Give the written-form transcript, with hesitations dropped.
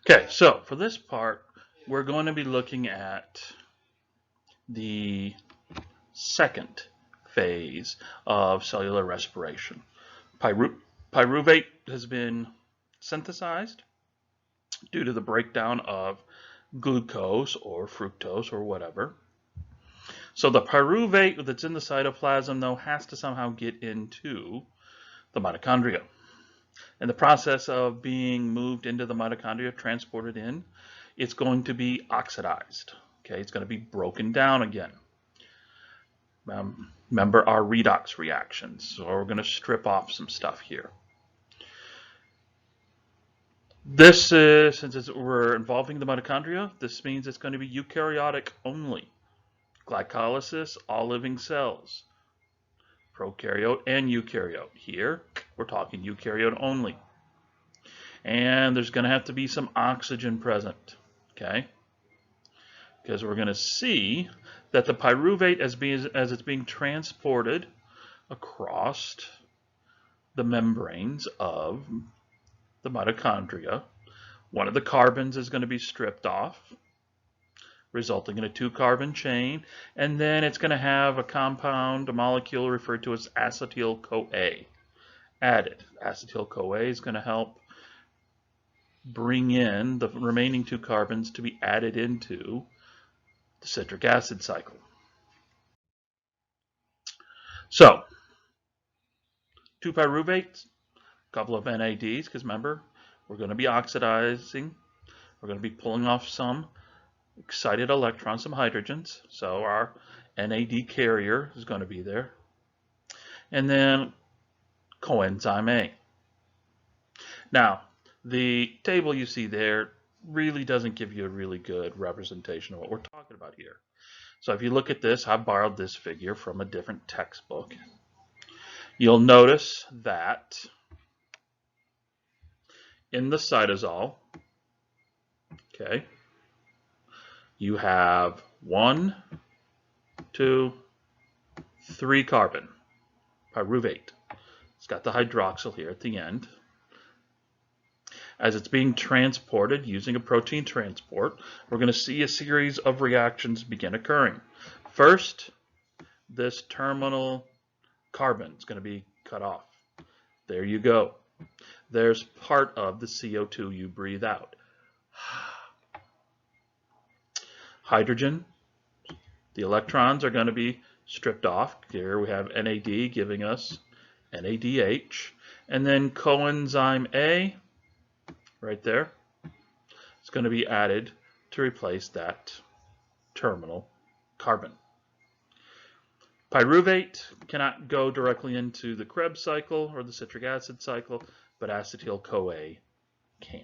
Okay, so for this part, we're going to be looking at the second phase of cellular respiration. Pyruvate has been synthesized due to the breakdown of glucose or fructose or whatever. So the pyruvate that's in the cytoplasm, though, has to somehow get into the mitochondria. In the process of being moved into the mitochondria, transported in, it's going to be oxidized. Okay, it's going to be broken down again. Remember our redox reactions. So we're going to strip off some stuff here. This is, since we're involving the mitochondria, this means it's going to be eukaryotic only. Glycolysis, all living cells. Prokaryote and eukaryote. Here, we're talking eukaryote only. And there's going to have to be some oxygen present, okay? Because we're going to see that the pyruvate, as it's being transported across the membranes of the mitochondria, one of the carbons is going to be stripped off, resulting in a 2-carbon chain, and then it's going to have a compound, a molecule referred to as acetyl-CoA added. Acetyl-CoA is going to help bring in the remaining 2 carbons to be added into the citric acid cycle. So, 2 pyruvates, a couple of NADs, because remember, we're going to be oxidizing. We're going to be pulling off some excited electrons, some hydrogens. So our NAD carrier is going to be there. And then coenzyme A. Now, the table you see there really doesn't give you a really good representation of what we're talking about here. So if you look at this, I borrowed this figure from a different textbook. You'll notice that in the cytosol, okay, you have 1, 2, 3 carbon, pyruvate. It's got the hydroxyl here at the end. As it's being transported using a protein transport, we're going to see a series of reactions begin occurring. First, this terminal carbon is going to be cut off. There you go. There's part of the CO2 you breathe out. Hydrogen, the electrons are going to be stripped off. Here we have NAD giving us NADH. And then coenzyme A, right there, is going to be added to replace that terminal carbon. Pyruvate cannot go directly into the Krebs cycle or the citric acid cycle, but acetyl-CoA can.